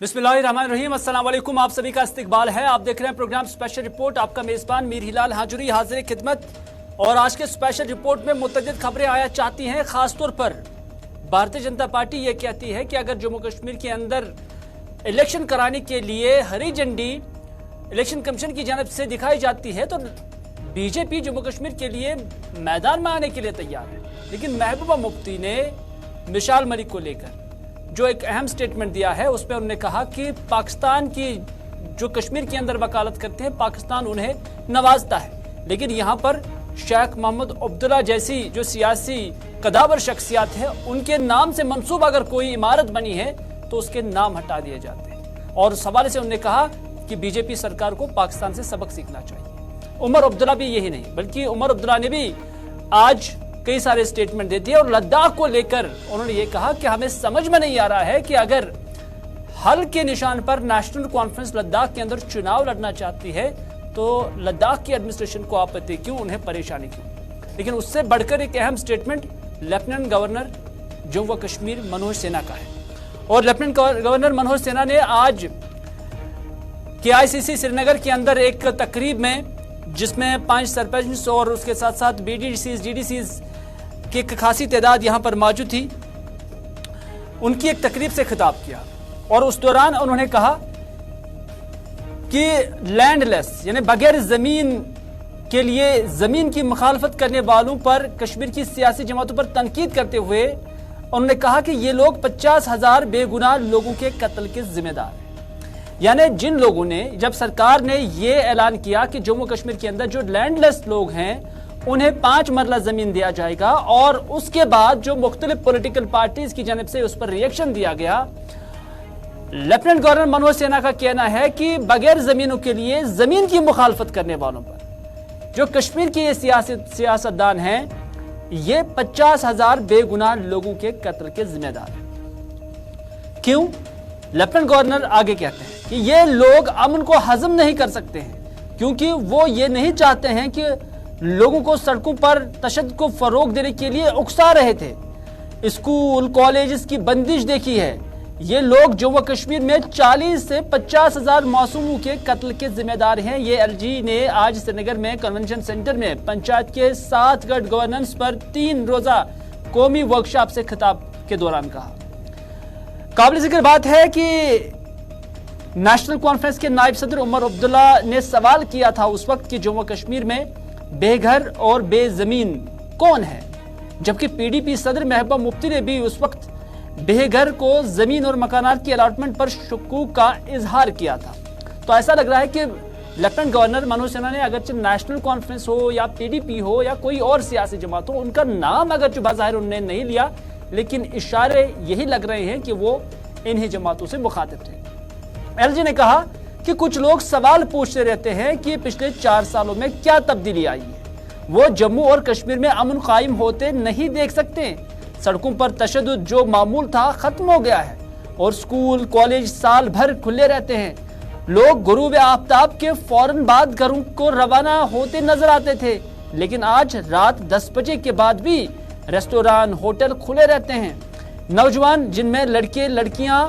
बिस्मिल्लाहिर्रहमानिर्रहीम, अस्सलाम वालेकुम। आप सभी का इस्तकबाल है। आप देख रहे हैं प्रोग्राम स्पेशल रिपोर्ट। आपका मेजबान मीर हिलाल हाजुरी हाजिर खिदमत। और आज के स्पेशल रिपोर्ट में मुतअद्दिद खबरें आया चाहती हैं। खासतौर पर भारतीय जनता पार्टी ये कहती है कि अगर जम्मू कश्मीर के अंदर इलेक्शन कराने के लिए हरी झंडी इलेक्शन कमीशन की जानब से दिखाई जाती है तो बीजेपी जम्मू कश्मीर के लिए मैदान में आने के लिए तैयार है। लेकिन महबूबा मुफ्ती ने मिसाल मलिक को लेकर जो एक अहम स्टेटमेंट दिया है उसमें उन्होंने कहा कि पाकिस्तान की जो कश्मीर के अंदर वकालत करते हैं पाकिस्तान उन्हें नवाजता है, लेकिन यहाँ पर शेख मोहम्मद अब्दुल्ला जैसी जो सियासी कदावर शख्सियत है उनके नाम से मंसूब अगर कोई इमारत बनी है तो उसके नाम हटा दिए जाते हैं। और इस हवाले से उन्होंने कहा कि बीजेपी सरकार को पाकिस्तान से सबक सीखना चाहिए। उमर अब्दुल्ला भी यही नहीं बल्कि उमर अब्दुल्ला ने भी आज कई सारे स्टेटमेंट दे दिए और लद्दाख को लेकर उन्होंने ये कहा कि हमें समझ में नहीं आ रहा है कि अगर हल के निशान पर नेशनल कॉन्फ्रेंस लद्दाख के अंदर चुनाव लड़ना चाहती है तो लद्दाख की एडमिनिस्ट्रेशन को आपत्ति क्यों, उन्हें परेशानी क्यों। लेकिन उससे बढ़कर एक अहम स्टेटमेंट लेफ्टिनेंट गवर्नर जम्मू व कश्मीर मनोज सिन्हा का है। और लेफ्टिनेंट गवर्नर मनोज सिन्हा ने आज KICC श्रीनगर के अंदर एक तकरीब में जिसमें 5 सरपंच और उसके साथ साथ BDCs DDCs की एक खासी तादाद यहां पर मौजूद थी, उनकी एक तकरीब से खिताब किया। और उस दौरान उन्होंने कहा कि लैंडलेस यानी बगैर जमीन के लिए जमीन की मुखालफत करने वालों पर कश्मीर की सियासी जमातों पर तनकीद करते हुए उन्होंने कहा कि ये लोग 50,000 बेगुनाह लोगों के कत्ल के जिम्मेदार हैं। यानी जिन लोगों ने, जब सरकार ने ये ऐलान किया कि जम्मू कश्मीर के अंदर जो लैंडलेस लोग हैं उन्हें 5 मरला जमीन दिया जाएगा और उसके बाद जो मुख्तलिफ पॉलिटिकल पार्टीज की जानब से उस पर रिएक्शन दिया गया, लेफ्टिनेंट गवर्नर मनोज सिन्हा का कहना है कि बगैर जमीनों के लिए जमीन की मुखालफत करने वालों पर जो कश्मीर के ये सियासतदान हैं ये 50,000 बेगुनाह लोगों के कत्ल के जिम्मेदार हैं। क्यों? लेफ्टिनेंट गवर्नर आगे कहते हैं कि ये लोग अमन को हजम नहीं कर सकते हैं क्योंकि वो ये नहीं चाहते हैं कि लोगों को सड़कों पर तशद्दुद को फरोग देने के लिए उकसा रहे थे। स्कूल कॉलेज की बंदिश देखी है। ये लोग जम्मू कश्मीर में 40 से 50,000 मासूमों के कत्ल के जिम्मेदार हैं। ये LG ने आज श्रीनगर में कन्वेंशन सेंटर में पंचायत के 7 गढ़ गवर्नेंस पर 3 रोजा कौमी वर्कशॉप से खिताब के दौरान कहा। काबिल जिक्र बात है कि नेशनल कॉन्फ्रेंस के नायब सदर उमर अब्दुल्ला ने सवाल किया था उस वक्त कि जम्मू कश्मीर में बेघर और बेजमीन कौन है, जबकि PDP सदर महबूबा मुफ्ती ने भी उस वक्त बेघर को जमीन और मकानात की अलॉटमेंट पर शुकूक का इजहार किया था। तो ऐसा लग रहा है कि लेफ्टिनेंट गवर्नर मनोज सिन्हा ने अगरचे नेशनल कॉन्फ्रेंस हो या PDP हो या कोई और सियासी जमात हो, उनका नाम अगर जो बाज़ाहिर उन्होंने नहीं लिया, लेकिन इशारे यही लग रहे हैं कि वो इन्हीं जमातों से मुखातिब थे। LG ने कहा कि कुछ लोग सवाल पूछते रहते हैं कि पिछले 4 सालों में क्या तब्दीली आई है। वो जम्मू और कश्मीर में अमन कायम होते नहीं देख सकते। सड़कों पर तशद्दुद जो मामूल था खत्म हो गया है और स्कूल कॉलेज साल भर खुले रहते हैं। लोग गुरूब आफ्ताब के फौरन बाद घरों को रवाना होते नजर आते थे, लेकिन आज रात 10 बजे के बाद भी रेस्टोरेंट होटल खुले रहते हैं। नौजवान जिनमें लड़के लड़कियां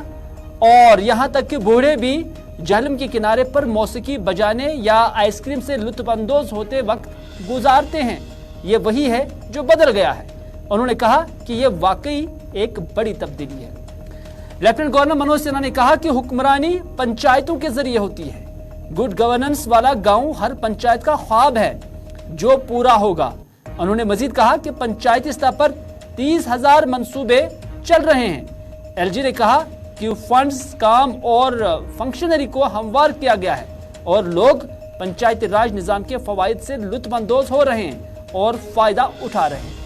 और यहां तक कि बूढ़े भी जहलम के किनारे पर मौसीकी बजाने या आइसक्रीम से लुत्फअंदोज होते वक्त गुजारते हैं। ये वही है जो बदल गया है। उन्होंने कहा कि यह वाकई एक बड़ी तब्दीली है। लेफ्टिनेंट गवर्नर मनोज सिन्हा ने कहा कि हुक्मरानी पंचायतों के जरिए होती है। गुड गवर्नेंस वाला गांव हर पंचायत का ख्वाब है जो पूरा होगा। उन्होंने मजीद कहा कि पंचायती स्तर पर 30,000 मंसूबे चल रहे हैं। LG ने कहा कि फंड्स काम और फंक्शनरी को हमवार किया गया है और लोग पंचायती राज निजाम के फवायद से लुत्फअंदोज हो रहे हैं और फायदा उठा रहे हैं।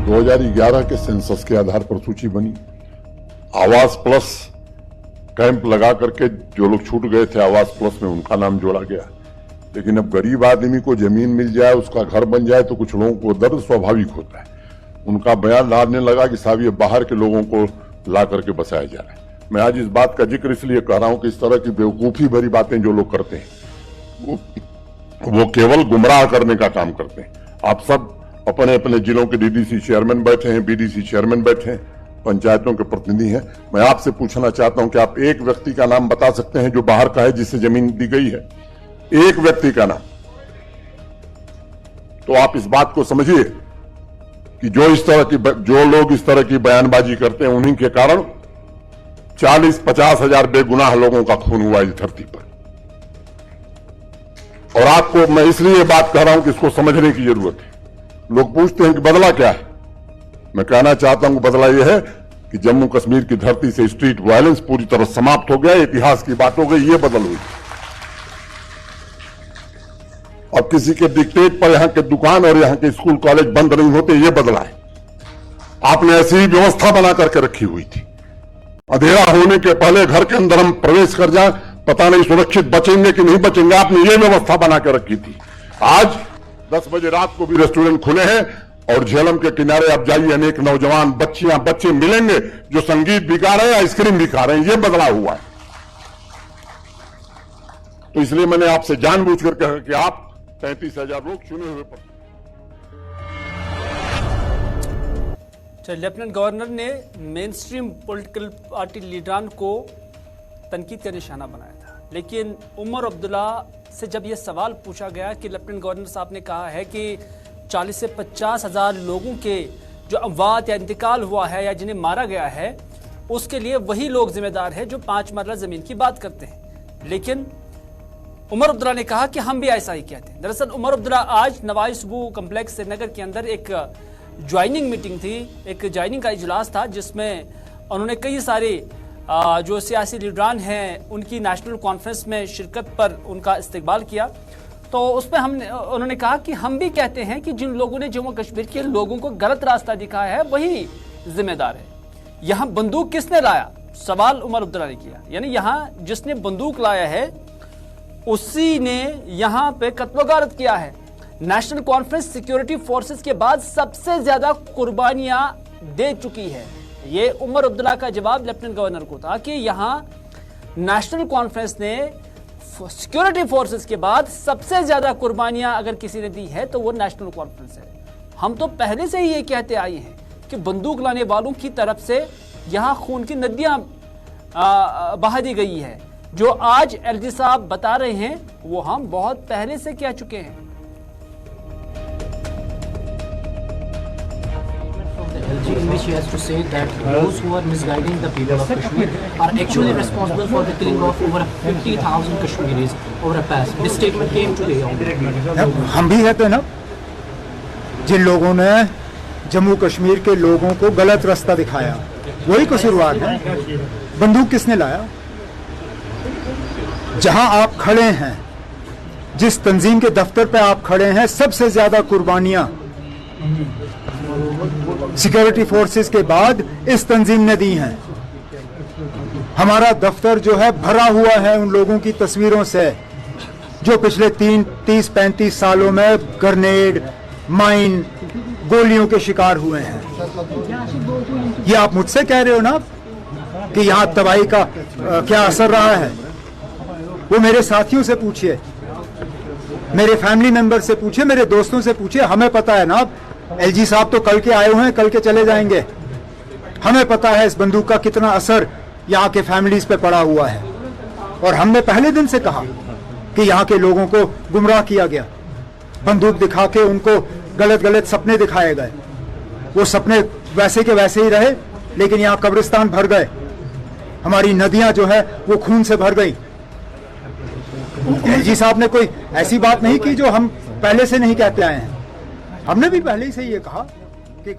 2011 के सेंसस के आधार पर सूची बनी। आवास प्लस कैंप लगा करके जो लोग छूट गए थे आवास प्लस में उनका नाम जोड़ा गया। लेकिन अब गरीब आदमी को जमीन मिल जाए, उसका घर बन जाए तो कुछ लोगों को दर्द स्वाभाविक होता है। उनका बयान लाने लगा कि साहब ये बाहर के लोगों को ला करके बसाया जा रहा है। मैं आज इस बात का जिक्र इसलिए कर रहा हूं कि इस तरह की बेवकूफी भरी बातें जो लोग करते हैं वो केवल गुमराह करने का काम करते हैं। आप सब अपने अपने जिलों के डीडीसी चेयरमैन बैठे हैं, बीडीसी चेयरमैन बैठे हैं, पंचायतों के प्रतिनिधि हैं। मैं आपसे पूछना चाहता हूं कि आप एक व्यक्ति का नाम बता सकते हैं जो बाहर का है जिसे जमीन दी गई है? एक व्यक्ति का नाम। तो आप इस बात को समझिए कि जो लोग इस तरह की बयानबाजी करते हैं, उन्हीं के कारण 40-50 हजार बेगुनाह लोगों का खून हुआ इस धरती पर। और आपको मैं इसलिए बात कह रहा हूं कि इसको समझने की जरूरत है। लोग पूछते हैं कि बदला क्या है। मैं कहना चाहता हूं कि बदला यह है कि जम्मू कश्मीर की धरती से स्ट्रीट वायलेंस पूरी तरह समाप्त हो गया, इतिहास की बात हो गई, यह बदल हुई। अब किसी के डिक्टेट पर यहां के दुकान और यहां के स्कूल कॉलेज बंद नहीं होते, यह बदला है। आपने ऐसी ही व्यवस्था बना करके रखी हुई थी। अंधेरा होने के पहले घर के अंदर हम प्रवेश कर जाए, पता नहीं सुरक्षित बचेंगे कि नहीं बचेंगे, आपने ये व्यवस्था बना के रखी थी। आज 10 बजे रात को भी रेस्टोरेंट खुले हैं और झेलम के किनारे आप जाइए, अनेक नौजवान बच्चे मिलेंगे जो संगीत भी गा रहे हैं, आइसक्रीम भी खा रहे हैं। यह बदलाव हुआ है। तो इसलिए मैंने आपसे जानबूझकर कहा कि आप 33,000 लोग चुने हुए पर। लेफ्टिनेंट गवर्नर ने मेन स्ट्रीम पॉलिटिकल पार्टी लीडरान को तनकीद का निशाना बनाया था, लेकिन उमर अब्दुल्ला से जब यह सवाल पूछा गया कि लेफ्टिनेंट गवर्नर साहब ने कहा है कि 40 से 50 हजार लोगों के जो अमवात या इंतकाल हुआ है या जिन्हें मारा गया है, उसके लिए वही लोग जिम्मेदार हैं जो 5 मरला जमीन की बात करते हैं। लेकिन उमर अब्दुल्ला ने कहा कि हम भी ऐसा ही कहते हैं। दरअसल उमर अब्दुल्ला आज नवाज सुबू कम्प्लेक्स श्रीनगर के अंदर एक ज्वाइनिंग मीटिंग थी, एक ज्वाइनिंग का इजलास था, जिसमें उन्होंने कई सारे जो सियासी लीडरान हैं उनकी नेशनल कॉन्फ्रेंस में शिरकत पर उनका इस्तकबाल किया। तो उसमें उन्होंने कहा कि हम भी कहते हैं कि जिन लोगों ने जम्मू कश्मीर के लोगों को गलत रास्ता दिखाया है वही जिम्मेदार है। यहाँ बंदूक किसने लाया, सवाल उमर अब्दुल्ला ने किया। यानी यहाँ जिसने बंदूक लाया है उसी ने यहाँ पे कत्ल-ओ-गारत किया है। नेशनल कॉन्फ्रेंस सिक्योरिटी फोर्सेस के बाद सबसे ज्यादा कुर्बानियां दे चुकी है। ये उमर अब्दुल्ला का जवाब लेफ्टिनेंट गवर्नर को था कि यहाँ नेशनल कॉन्फ्रेंस ने सिक्योरिटी फोर्सेस के बाद सबसे ज्यादा कुर्बानियां अगर किसी ने दी है तो वो नेशनल कॉन्फ्रेंस है। हम तो पहले से ही ये कहते आए हैं कि बंदूक लाने वालों की तरफ से यहाँ खून की नदियां बहा दी गई है। जो आज एलजी साहब बता रहे हैं वो हम बहुत पहले से कह चुके हैं। LG in which he has to say that those who are misguiding the people of Kashmir are actually responsible for the killing of over 50,000 Kashmiris over a past. This statement came today. हम भी कहते हैं ना, जिन लोगों ने जम्मू कश्मीर के लोगों को गलत रास्ता दिखाया वही कसूरवार है। बंदूक किसने लाया? जहां आप खड़े हैं, जिस तंजीम के दफ्तर पे आप खड़े हैं, सबसे ज्यादा कुर्बानियां सिक्योरिटी फोर्सेस के बाद इस तंजीम ने दी हैं। हमारा दफ्तर जो है भरा हुआ है उन लोगों की तस्वीरों से जो पिछले 30-35 सालों में ग्रेनेड, माइन, गोलियों के शिकार हुए हैं। ये आप मुझसे कह रहे हो ना कि यहां तबाही का क्या असर रहा है? वो मेरे साथियों से पूछिए, मेरे फैमिली मेंबर से पूछिए, मेरे दोस्तों से पूछिए। हमें पता है ना, एलजी साहब तो कल के आए हुए हैं, कल के चले जाएंगे। हमें पता है इस बंदूक का कितना असर यहाँ के फैमिलीज पे पड़ा हुआ है। और हमने पहले दिन से कहा कि यहाँ के लोगों को गुमराह किया गया, बंदूक दिखा के उनको गलत गलत सपने दिखाए गए। वो सपने वैसे के वैसे ही रहे, लेकिन यहाँ कब्रिस्तान भर गए, हमारी नदियां जो है वो खून से भर गई। एलजी साहब ने कोई ऐसी बात नहीं की जो हम पहले से नहीं कहते आए हैं। हमने भी पहले ही से ये कहा कि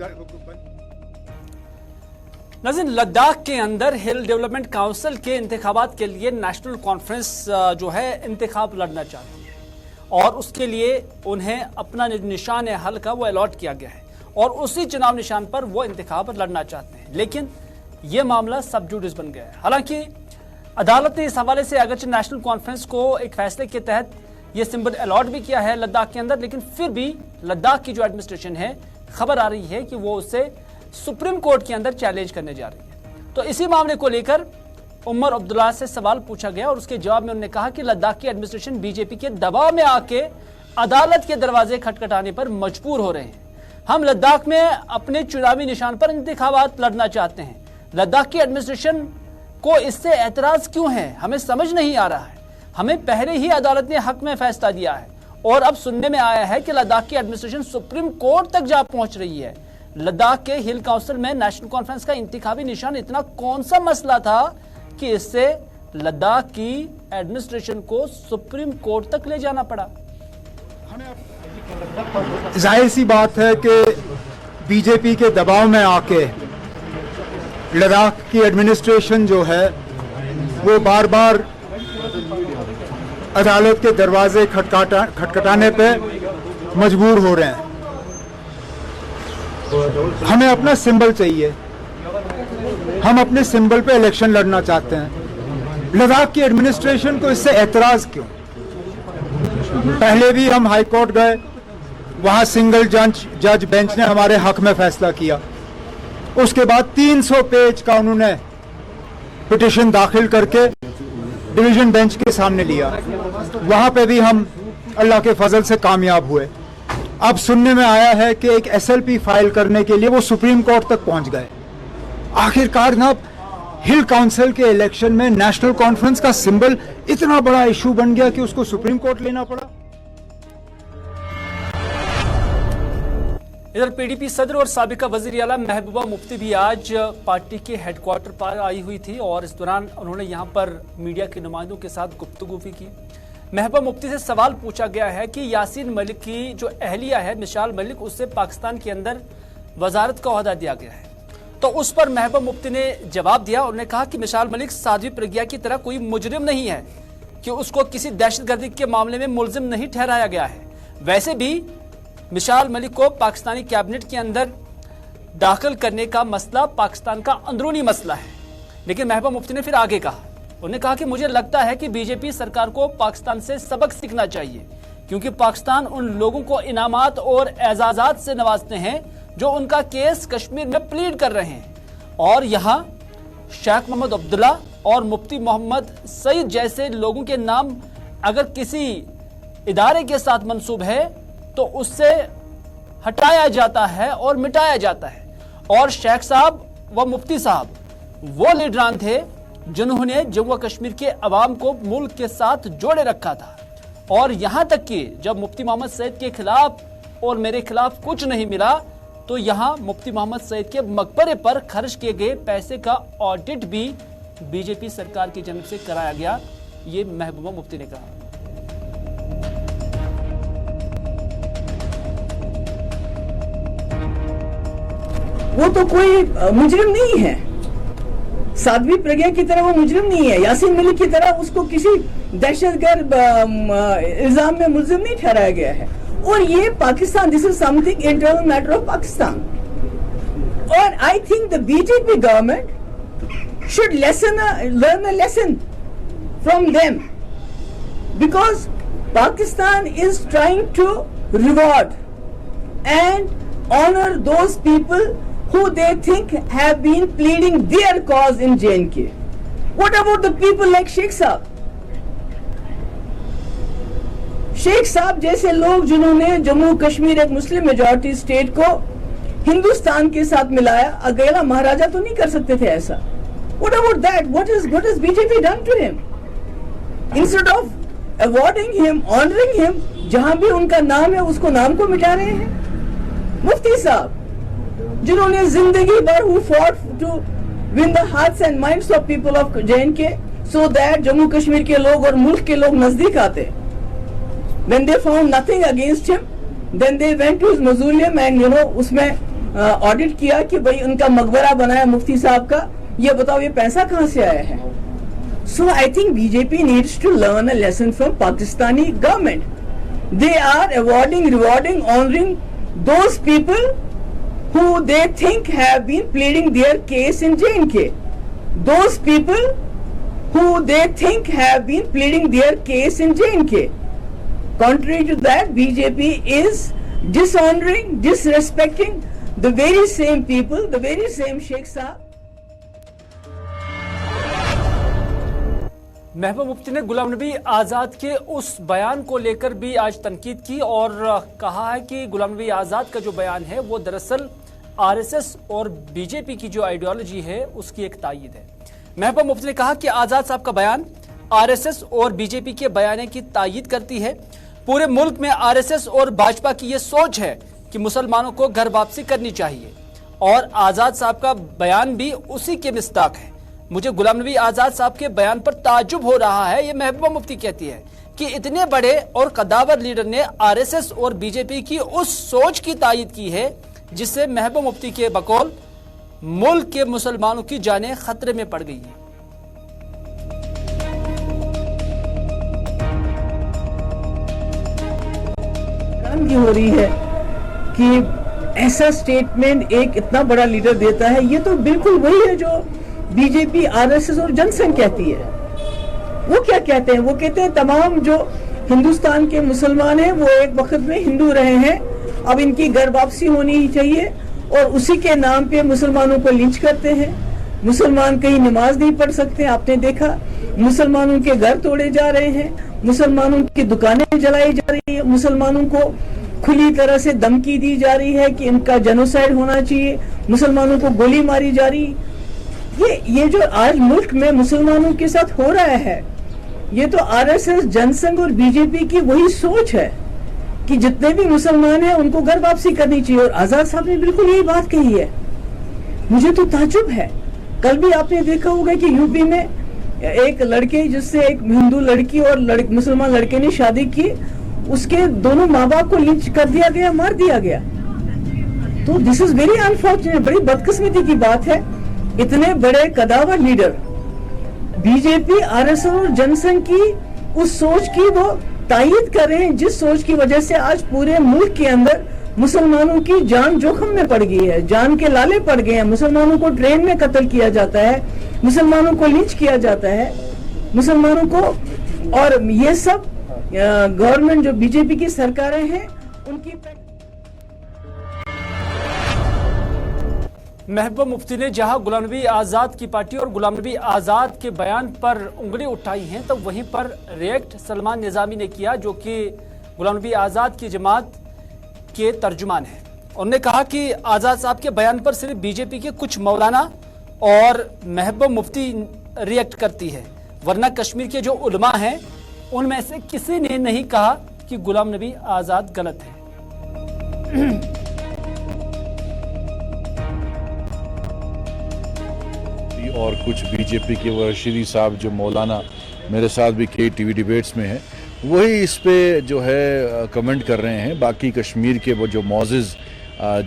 नाज़रीन, लद्दाख के अंदर हिल डेवलपमेंट काउंसिल के इंतखाबात के लिए नेशनल कॉन्फ्रेंस जो है इंतखाब लड़ना चाहती है और उसके लिए उन्हें अपना निशान हल का वो अलॉट किया गया है और उसी चुनाव निशान पर वो इंतखाब लड़ना चाहते हैं। लेकिन ये मामला सब जुडिस बन गया है। हालांकि अदालत ने इस हवाले से अगरचे नेशनल कॉन्फ्रेंस को एक फैसले के तहत ये सिंबल अलॉट भी किया है लद्दाख के अंदर, लेकिन फिर भी लद्दाख की जो एडमिनिस्ट्रेशन है, खबर आ रही है कि वो उसे सुप्रीम कोर्ट के अंदर चैलेंज करने जा रही है। तो इसी मामले को लेकर उमर अब्दुल्ला से सवाल पूछा गया और उसके जवाब में उन्होंने कहा कि लद्दाख की एडमिनिस्ट्रेशन बीजेपी के दबाव में आके अदालत के दरवाजे खटखटाने पर मजबूर हो रहे हैं। हम लद्दाख में अपने चुनावी निशान पर इंतखाबात लड़ना चाहते हैं। लद्दाख की एडमिनिस्ट्रेशन को इससे एतराज क्यों है, हमें समझ नहीं आ रहा है। हमें पहले ही अदालत ने हक में फैसला दिया है और अब सुनने में आया है कि लद्दाख की एडमिनिस्ट्रेशन सुप्रीम कोर्ट तक जा पहुंच रही है। लद्दाख के हिल काउंसिल में नेशनल कॉन्फ्रेंस का इंतखाबी निशान इतना कौन सा मसला था कि इससे लद्दाख की एडमिनिस्ट्रेशन को सुप्रीम कोर्ट तक ले जाना पड़ा। जाहिर सी बात है कि बीजेपी के दबाव में आके लद्दाख की एडमिनिस्ट्रेशन जो है वो बार बार अदालत के दरवाजे खटखटाने पे मजबूर हो रहे हैं। हमें अपना सिंबल चाहिए, हम अपने सिंबल पे इलेक्शन लड़ना चाहते हैं। लद्दाख की एडमिनिस्ट्रेशन को इससे एतराज क्यों? पहले भी हम हाई कोर्ट गए, वहां सिंगल जज बेंच ने हमारे हक में फैसला किया। उसके बाद 300 पेज का उन्होंने पिटिशन दाखिल करके डिवीजन बेंच के सामने लिया। वहां पे भी हम अल्लाह के फजल से कामयाब हुए। अब सुनने में आया है कि एक SLP फाइल करने के लिए वो सुप्रीम कोर्ट तक पहुंच गए। आखिरकार ना हिल काउंसिल के इलेक्शन में नेशनल कॉन्फ्रेंस का सिंबल इतना बड़ा इशू बन गया कि उसको सुप्रीम कोर्ट लेना पड़ा। इधर PDP सदर और साबिका वजीर आला महबूबा मुफ्ती भी आज पार्टी के हेडक्वार्टर पर आई हुई थी और इस दौरान उन्होंने यहां पर मीडिया के नुमाइंदों के साथ गुफ्तगू भी की। महबूबा मुफ्ती से सवाल पूछा गया है कि यासीन मलिक की जो अहलिया है मिसाल मलिक, उससे पाकिस्तान के अंदर वजारत का ओहदा दिया गया है। तो उस पर महबूबा मुफ्ती ने जवाब दिया। उन्होंने कहा कि मिसाल मलिक साध्वी प्रज्ञा की तरह कोई मुजरिम नहीं है कि उसको किसी दहशतगर्दी के मामले में मुलजिम नहीं ठहराया गया है। वैसे भी मिसाल मलिक को पाकिस्तानी कैबिनेट के अंदर दाखिल करने का मसला पाकिस्तान का अंदरूनी मसला है। लेकिन महबूबा मुफ्ती ने फिर आगे कहा, उन्होंने कहा कि मुझे लगता है कि बीजेपी सरकार को पाकिस्तान से सबक सीखना चाहिए, क्योंकि पाकिस्तान उन लोगों को इनामात और एजाजात से नवाजते हैं जो उनका केस कश्मीर में प्लीड कर रहे हैं। और यहाँ शेख मोहम्मद अब्दुल्ला और मुफ्ती मोहम्मद सईद जैसे लोगों के नाम अगर किसी इदारे के साथ मंसूब है तो उससे हटाया जाता है और मिटाया जाता है। और शेख साहब व मुफ्ती साहब वो लीडरान थे जिन्होंने जम्मू कश्मीर के अवाम को मुल्क के साथ जोड़े रखा था। और यहां तक कि जब मुफ्ती मोहम्मद सईद के खिलाफ और मेरे खिलाफ कुछ नहीं मिला तो यहां मुफ्ती मोहम्मद सईद के मकबरे पर खर्च किए गए पैसे का ऑडिट भी बीजेपी सरकार की जानिब से कराया गया, ये महबूबा मुफ्ती ने कहा। वो तो कोई मुजरिम नहीं है, साध्वी प्रज्ञा की तरह वो मुजरिम नहीं है, यासीन मलिक की तरह उसको किसी दहशतगर्द इल्जाम में मुलजिम नहीं ठहराया गया है। और ये Pakistan, this is something internal matter of Pakistan. और I think the BJP government should learn a lesson from them, because Pakistan is trying to reward and honor those people who they think have been pleading their cause in J&K. What about the people like Sheikh Saab? Sheikh Sahab जैसे लोग जिन्होंने जम्मू कश्मीर एक Muslim majority state को हिंदुस्तान के साथ मिलाया, अकेला महाराजा तो नहीं कर सकते थे ऐसा। What about that? What has BJP done to him? Instead of awarding him, honoring him, जहां भी उनका नाम है उसको नाम को मिटा रहे हैं। मुफ्ती साहब जिन्होंने जिंदगी भर who fought to win the hearts and minds of people of J&K so that Jammu Kashmir के लोग और मुल्क के लोग नजदीक आते। When they found nothing against him, then they went to his mausoleum and उसमें ऑडिट किया कि भाई उनका मकबरा बनाया मुफ्ती साहब का, ये बताओ ये पैसा कहां से आया है। So I think BJP needs to learn a lesson from Pakistani government. They are awarding, rewarding, honoring those people who they think have been pleading their case in J&K. Those people who they think have been pleading their case in J&K. Contrary to that, BJP is dishonoring, disrespecting the very same people, the very same Sheikh Saab. Mehbooba Mufti ने गुलाम नबी आज़ाद के उस बयान को लेकर भी आज तनकीद की और कहा है कि गुलाम नबी आज़ाद का जो बयान है वो दरअसल आरएसएस और बीजेपी की जो आइडियोलॉजी है उसकी एक तायीद है। महबूबा मुफ्ती ने कहा कि आज़ाद साहब का बयान आरएसएस और बीजेपी के बयान की तायीद करती है। पूरे मुल्क में आरएसएस और भाजपा की ये सोच है कि मुसलमानों को घर वापसी करनी चाहिए और आज़ाद साहब का बयान भी उसी के मिस्ताक है। मुझे गुलाम नबी आज़ाद साहब के बयान पर ताज्जुब हो रहा है, ये महबूबा मुफ्ती कहती है कि इतने बड़े और कदावर लीडर ने आरएसएस और बीजेपी की उस सोच की तायीद की है जिससे महबूबा मुफ्ती के बकौल मुल्क के मुसलमानों की जानें खतरे में पड़ गई हैं। की हो रही है कि ऐसा स्टेटमेंट एक इतना बड़ा लीडर देता है, ये तो बिल्कुल वही है जो बीजेपी, आरएसएस और जनसंघ कहती है। वो क्या कहते हैं? वो कहते हैं तमाम जो हिंदुस्तान के मुसलमान हैं वो एक वक्त में हिंदू रहे हैं, अब इनकी घर वापसी होनी ही चाहिए और उसी के नाम पे मुसलमानों को लिंच करते हैं। मुसलमान कहीं नमाज नहीं पढ़ सकते, आपने देखा मुसलमानों के घर तोड़े जा रहे हैं, मुसलमानों की दुकानें जलाई जा रही है, मुसलमानों को खुली तरह से धमकी दी जा रही है कि इनका जेनोसाइड होना चाहिए, मुसलमानों को गोली मारी जा रही। ये जो आज मुल्क में मुसलमानों के साथ हो रहा है, ये तो आरएसएस, जनसंघ और बीजेपी की वही सोच है कि जितने भी मुसलमान हैं उनको घर वापसी करनी चाहिए। और आजाद साहब ने बिल्कुल यही बात कही है। मुझे तो ताज्जुब है, कल भी आपने देखा होगा कि यूपी में एक लड़के जिससे एक हिंदू लड़की और मुसलमान लड़के ने शादी की, उसके दोनों माँ बाप को लिंच कर दिया गया, मार दिया गया। तो दिस इज वेरी अनफॉर्चुनेट, बड़ी बदकिस्मती की बात है। इतने बड़े कदावर लीडर बीजेपी, आरएसएस और जनसंघ की उस सोच की वो तायीद कर रहे हैं जिस सोच की वजह से आज पूरे मुल्क के अंदर मुसलमानों की जान जोखिम में पड़ गई है, जान के लाले पड़ गए हैं। मुसलमानों को ट्रेन में कत्ल किया जाता है, मुसलमानों को लिंच किया जाता है, मुसलमानों को। और ये सब गवर्नमेंट जो बीजेपी की सरकारें हैं उनकी। महबूबा मुफ्ती ने जहां गुलाम नबी आज़ाद की पार्टी और गुलाम नबी आज़ाद के बयान पर उंगली उठाई हैं, तो वहीं पर रिएक्ट सलमान निज़ामी ने किया, जो कि गुलाम नबी आज़ाद की जमात के तर्जुमान हैं। उन्होंने कहा कि आज़ाद साहब के बयान पर सिर्फ बीजेपी के कुछ मौलाना और महबूबा मुफ्ती रिएक्ट करती है, वरना कश्मीर के जो उलमा हैं उनमें से किसी ने नहीं कहा कि गुलाम नबी आज़ाद गलत है। और कुछ बीजेपी के वर्शीदी साहब जो मौलाना मेरे साथ भी कई टीवी डिबेट्स में हैं, वही इस पे जो है कमेंट कर रहे हैं। बाकी कश्मीर के वो जो मौज़िज़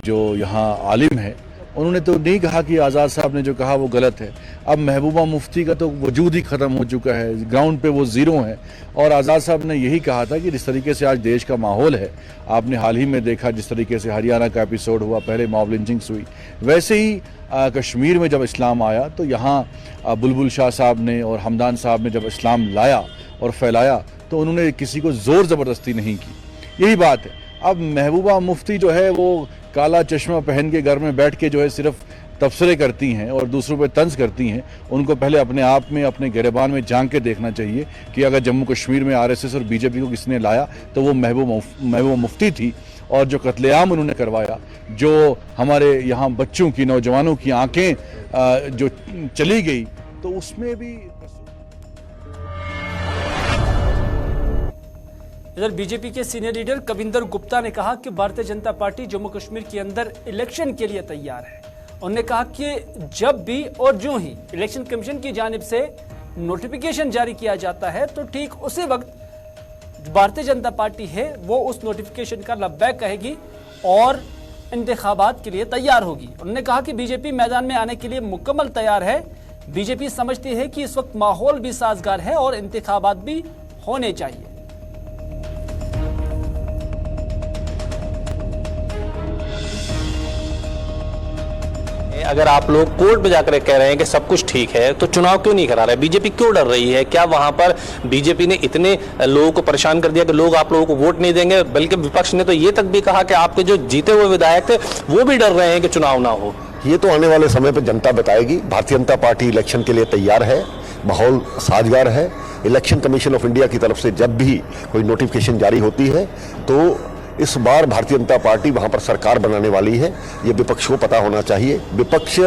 जो यहाँ आलिम है, उन्होंने तो नहीं कहा कि आज़ाद साहब ने जो कहा वो गलत है। अब महबूबा मुफ्ती का तो वजूद ही ख़त्म हो चुका है, ग्राउंड पे वो ज़ीरो है। और आज़ाद साहब ने यही कहा था कि जिस तरीके से आज देश का माहौल है, आपने हाल ही में देखा जिस तरीके से हरियाणा का एपिसोड हुआ, पहले मॉब लिंचिंग्स हुई, वैसे ही कश्मीर में जब इस्लाम आया तो यहाँ बुलबुल शाह साहब ने और हमदान साहब ने जब इस्लाम लाया और फैलाया तो उन्होंने किसी को ज़ोर ज़बरदस्ती नहीं की। यही बात है। अब महबूबा मुफ्ती जो है वो काला चश्मा पहन के घर में बैठ के जो है सिर्फ तबसरे करती हैं और दूसरों पे तंज करती हैं। उनको पहले अपने आप में, अपने गिरबान में झांक के देखना चाहिए कि अगर जम्मू कश्मीर में आरएसएस और बीजेपी को किसने लाया तो वो महबूबा मुफ्ती थी। और जो कत्लेआम उन्होंने करवाया, जो हमारे यहाँ बच्चों की, नौजवानों की आंखें जो चली गई, तो उसमें भी। इधर बीजेपी के सीनियर लीडर कविंदर गुप्ता ने कहा कि भारतीय जनता पार्टी जम्मू कश्मीर के अंदर इलेक्शन के लिए तैयार है। उन्होंने कहा कि जब भी और जो ही इलेक्शन कमीशन की जानिब से नोटिफिकेशन जारी किया जाता है तो ठीक उसी वक्त भारतीय जनता पार्टी है वो उस नोटिफिकेशन का लब्बैक कहेगी और इंतखाबात के लिए तैयार होगी। उन्होंने कहा कि बीजेपी मैदान में आने के लिए मुकम्मल तैयार है। बीजेपी समझती है कि इस वक्त माहौल भी साजगार है और इंतखाबात भी होने चाहिए। अगर आप लोग कोर्ट में जाकर कह रहे हैं कि सब कुछ ठीक है तो चुनाव क्यों नहीं करा रहे? बीजेपी क्यों डर रही है? क्या वहां पर बीजेपी ने इतने लोगों को परेशान कर दिया कि लोग आप लोगों को वोट नहीं देंगे? बल्कि विपक्ष ने तो ये तक भी कहा कि आपके जो जीते हुए विधायक थे वो भी डर रहे हैं कि चुनाव ना हो। ये तो आने वाले समय पर जनता बताएगी। भारतीय जनता पार्टी इलेक्शन के लिए तैयार है। माहौल साजगार है। इलेक्शन कमीशन ऑफ इंडिया की तरफ से जब भी कोई नोटिफिकेशन जारी होती है तो इस बार भारतीय जनता पार्टी वहां पर सरकार बनाने वाली है, ये विपक्ष को पता होना चाहिए। विपक्ष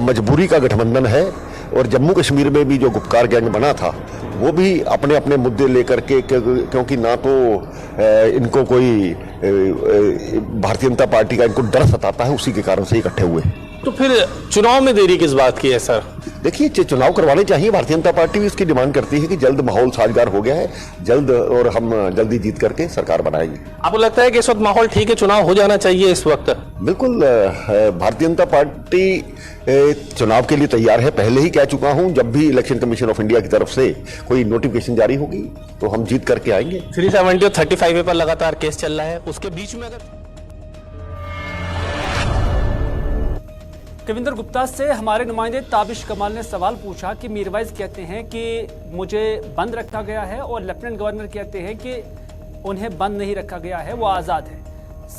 मजबूरी का गठबंधन है और जम्मू कश्मीर में भी जो गुपकार गैंग बना था वो भी अपने अपने मुद्दे लेकर के, क्योंकि ना तो इनको कोई भारतीय जनता पार्टी का इनको डर सताता है, उसी के कारण से इकट्ठे हुए। तो फिर चुनाव में देरी किस बात की है सर? देखिए, चुनाव करवाने चाहिए, भारतीय जनता पार्टी भी इसकी डिमांड करती है कि जल्द माहौल साजगार हो गया है, जल्द, और हम जल्दी जीत करके सरकार बनाएंगे। आपको लगता है कि इस वक्त माहौल ठीक है, चुनाव हो जाना चाहिए इस वक्त? बिल्कुल, भारतीय जनता पार्टी चुनाव के लिए तैयार है। पहले ही कह चुका हूं, जब भी इलेक्शन कमीशन ऑफ इंडिया की तरफ से कोई नोटिफिकेशन जारी होगी तो हम जीत करके आएंगे। 370 और 35A पर लगातार केस चल रहा है, उसके बीच में अगर कविंदर गुप्ता से हमारे नुमाइंदे ताबिश कमाल ने सवाल पूछा कि मीरवाइज कहते हैं कि मुझे बंद रखा गया है और लेफ्टिनेंट गवर्नर कहते हैं कि उन्हें बंद नहीं रखा गया है, वो आज़ाद है,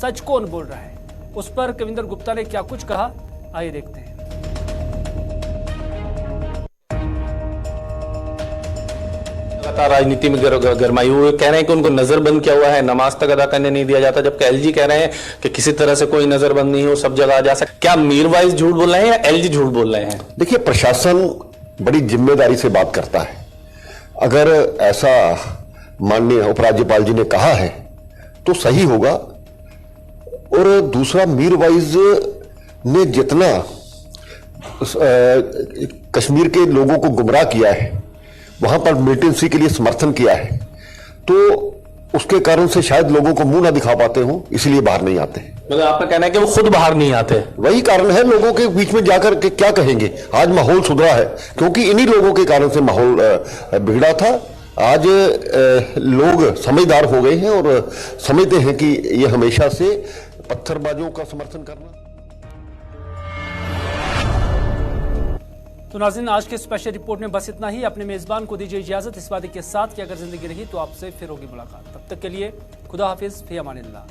सच कौन बोल रहा है? उस पर कविंदर गुप्ता ने क्या कुछ कहा, आइए देखते हैं। लगातार राजनीति में गरमाई हुई, कह रहे हैं कि उनको नजरबंद किया हुआ है, नमाज तक अदा करने नहीं दिया जाता, जबकि एलजी कह रहे हैं कि किसी तरह से कोई नजरबंद नहीं हो, सब जगह आ जा सकता। क्या मीरवाइज झूठ बोल रहे हैं या एलजी झूठ बोल रहे हैं? देखिए, प्रशासन बड़ी जिम्मेदारी से बात करता है। अगर ऐसा माननीय उपराज्यपाल जी ने कहा है तो सही होगा। और दूसरा, मीरवाइज ने जितना कश्मीर के लोगों को गुमराह किया है, वहां पर मिलिटेंसी के लिए समर्थन किया है, तो उसके कारण से शायद लोगों को मुंह ना दिखा पाते हो, इसलिए बाहर नहीं आते। मतलब आपका कहना है कि वो खुद बाहर नहीं आते? वही कारण है, लोगों के बीच में जाकर के क्या कहेंगे। आज माहौल सुधरा है क्योंकि इन्हीं लोगों के कारण से माहौल बिगड़ा था। आज लोग समझदार हो गए हैं और समझते हैं कि ये हमेशा से पत्थरबाजों का समर्थन करना। तो नाज़रीन, आज के स्पेशल रिपोर्ट में बस इतना ही। अपने मेजबान को दीजिए इजाजत इस वादे के साथ कि अगर जिंदगी रही तो आपसे फिर होगी मुलाकात। तब तक के लिए खुदा हाफिज, फी अमानिल्लाह।